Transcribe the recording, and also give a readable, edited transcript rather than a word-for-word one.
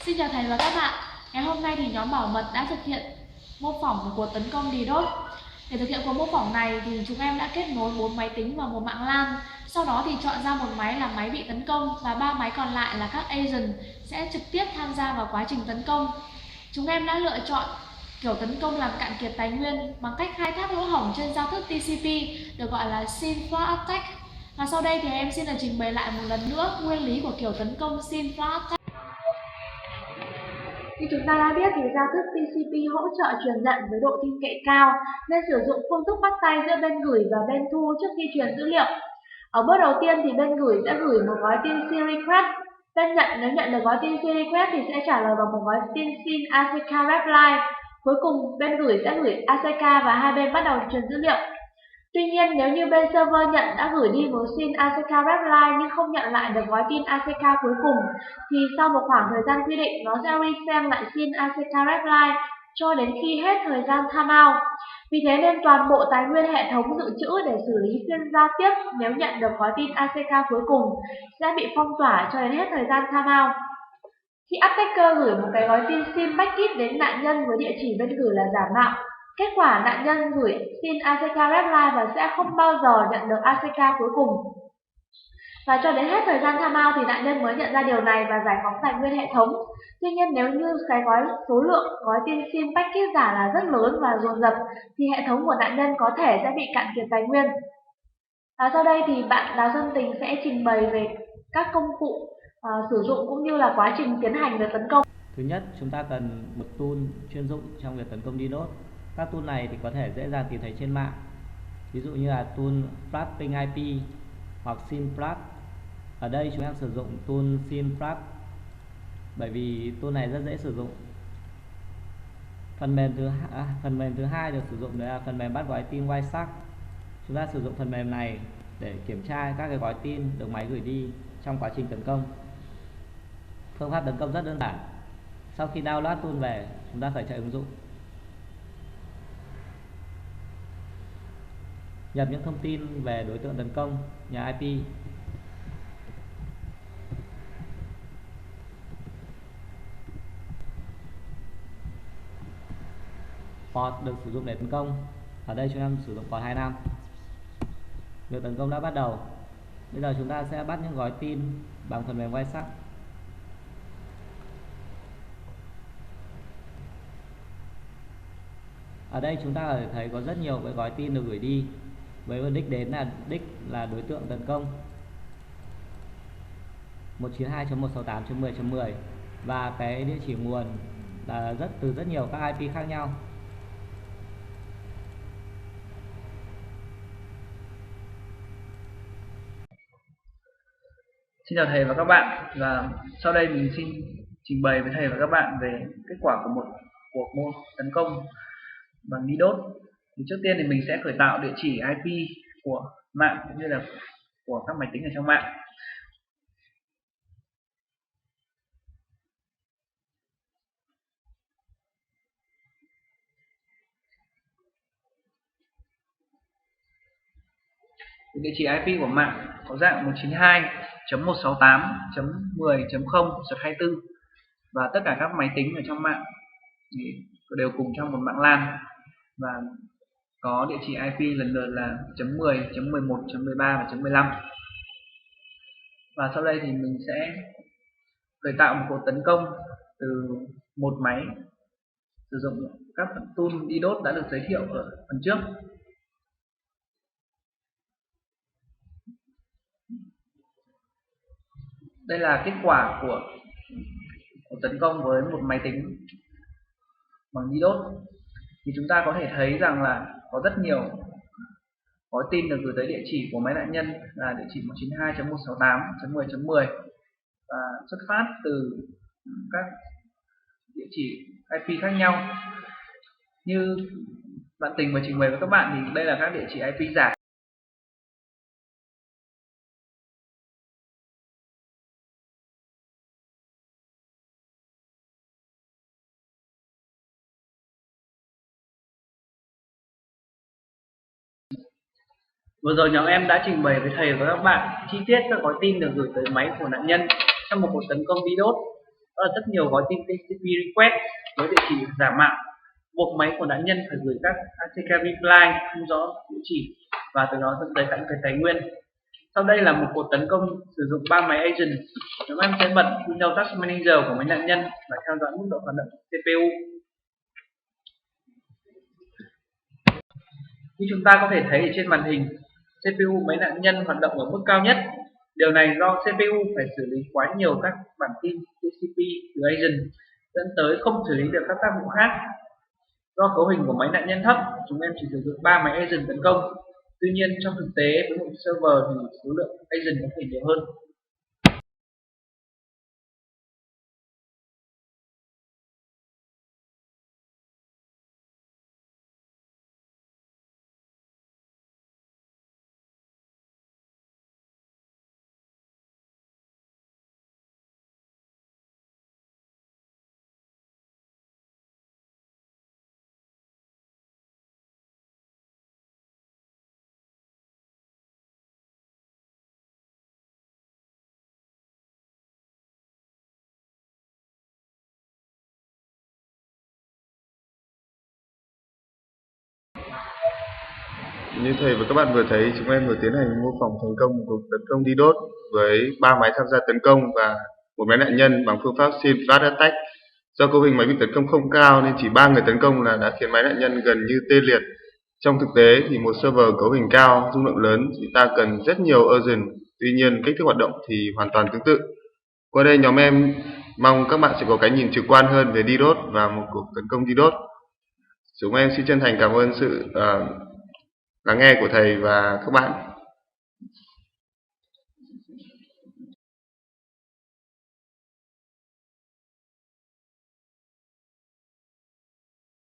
Xin chào thầy và các bạn. Ngày hôm nay thì nhóm bảo mật đã thực hiện mô phỏng một cuộc tấn công ddos. Để thực hiện cuộc mô phỏng này thì chúng em đã kết nối 4 máy tính vào một mạng LAN. Sau đó thì chọn ra một máy là máy bị tấn công và 3 máy còn lại là các agent sẽ trực tiếp tham gia vào quá trình tấn công. Chúng em đã lựa chọn kiểu tấn công làm cạn kiệt tài nguyên bằng cách khai thác lỗ hổng trên giao thức TCP được gọi là SYN Flood Attack. Và sau đây thì em xin được trình bày lại một lần nữa nguyên lý của kiểu tấn công SYN Flood Attack. Như chúng ta đã biết thì giao thức TCP hỗ trợ truyền nhận với độ tin cậy cao nên sử dụng phương thức bắt tay giữa bên gửi và bên thu trước khi truyền dữ liệu. Ở bước đầu tiên thì bên gửi sẽ gửi một gói tin SYN request. Bên nhận nếu nhận được gói tin SYN request thì sẽ trả lời bằng một gói tin SYN ACK reply. Cuối cùng bên gửi sẽ gửi ACK và hai bên bắt đầu truyền dữ liệu. Tuy nhiên, nếu như bên server nhận đã gửi đi một SYN ACK reply nhưng không nhận lại được gói tin ACK cuối cùng, thì sau một khoảng thời gian quy định, nó sẽ resend lại SYN ACK reply cho đến khi hết thời gian timeout. Vì thế nên toàn bộ tài nguyên hệ thống dự trữ để xử lý phiên giao tiếp nếu nhận được gói tin ACK cuối cùng sẽ bị phong tỏa cho đến hết thời gian timeout. Khi attacker gửi một cái gói tin SYN packet đến nạn nhân với địa chỉ bên gửi là giả mạo, kết quả nạn nhân gửi SYN ACK reply và sẽ không bao giờ nhận được ACK cuối cùng. Và cho đến hết thời gian timeout thì nạn nhân mới nhận ra điều này và giải phóng tài nguyên hệ thống. Tuy nhiên nếu như cái số lượng gói tin SYN packet giả là rất lớn và dồn dập thì hệ thống của nạn nhân có thể sẽ bị cạn kiệt tài nguyên. Và sau đây thì bạn Đào Xuân Tình sẽ trình bày về các công cụ sử dụng cũng như là quá trình tiến hành việc tấn công. Thứ nhất, chúng ta cần một tool chuyên dụng trong việc tấn công ddos. Các tool này thì có thể dễ dàng tìm thấy trên mạng. Ví dụ như là tool Flatting IP hoặc SYNFlat. Ở đây chúng em sử dụng tool SYNFlat bởi vì tool này rất dễ sử dụng. Phần mềm thứ hai được sử dụng đấy là phần mềm bắt gói tin Wireshark. Chúng ta sử dụng phần mềm này để kiểm tra các cái gói tin được máy gửi đi trong quá trình tấn công. Phương pháp tấn công rất đơn giản. Sau khi download tool về, chúng ta phải chạy ứng dụng. Nhập những thông tin về đối tượng tấn công, nhà IP. Port được sử dụng để tấn công. Ở đây chúng em sử dụng port 25. Việc tấn công đã bắt đầu. Bây giờ chúng ta sẽ bắt những gói tin bằng phần mềm Wireshark. Ở đây chúng ta có thể thấy có rất nhiều cái gói tin được gửi đi với đích đến là đối tượng tấn công 192.168.10.10 và cái địa chỉ nguồn là từ rất nhiều các IP khác nhau. Xin chào thầy và các bạn, và sau đây mình xin trình bày với thầy và các bạn về kết quả của một cuộc tấn công bằng ddos. Trước tiên thì mình sẽ khởi tạo địa chỉ IP của mạng cũng như là của các máy tính ở trong mạng. Địa chỉ IP của mạng có dạng 192.168.10.0/24 và tất cả các máy tính ở trong mạng đều cùng trong một mạng LAN và có địa chỉ IP lần lượt là .10, .11, .13 và .15. Và sau đây thì mình sẽ khởi tạo một cuộc tấn công từ một máy sử dụng các tool ddos đã được giới thiệu ở phần trước. Đây là kết quả của tấn công với một máy tính bằng ddos. Thì chúng ta có thể thấy rằng là có rất nhiều gói tin được gửi tới địa chỉ của máy nạn nhân là địa chỉ 192.168.10.10 và xuất phát từ các địa chỉ IP khác nhau. Như bạn Tình vừa trình bày với các bạn thì đây là các địa chỉ IP giả. Vừa rồi nhóm em đã trình bày với thầy và các bạn chi tiết các gói tin được gửi tới máy của nạn nhân trong một cuộc tấn công ddos. đó là rất nhiều gói tin TCP request với địa chỉ giả mạo, buộc máy của nạn nhân phải gửi các ACK reply không rõ địa chỉ, và từ đó dẫn tới cạn kiệt tài nguyên. Sau đây là một cuộc tấn công sử dụng 3 máy agent. Chúng em sẽ bật Windows Task Manager của máy nạn nhân và theo dõi mức độ hoạt động của CPU. Như chúng ta có thể thấy ở trên màn hình, CPU máy nạn nhân hoạt động ở mức cao nhất. Điều này do CPU phải xử lý quá nhiều các bản tin TCP từ agent, dẫn tới không xử lý được các tác vụ khác. Do cấu hình của máy nạn nhân thấp, chúng em chỉ sử dụng 3 máy agent tấn công. Tuy nhiên trong thực tế với một server thì số lượng agent có thể nhiều hơn. Như thầy và các bạn vừa thấy, chúng em vừa tiến hành mô phỏng thành công một cuộc tấn công ddos với 3 máy tham gia tấn công và một máy nạn nhân bằng phương pháp Sin Flash Attack. Do cấu hình máy bị tấn công không cao nên chỉ 3 người tấn công là đã khiến máy nạn nhân gần như tê liệt. Trong thực tế thì một server cấu hình cao, dung lượng lớn thì ta cần rất nhiều agent, tuy nhiên cách thức hoạt động thì hoàn toàn tương tự. Qua đây nhóm em mong các bạn sẽ có cái nhìn trực quan hơn về ddos và một cuộc tấn công ddos. Chúng em xin chân thành cảm ơn sự lắng nghe của thầy và các bạn.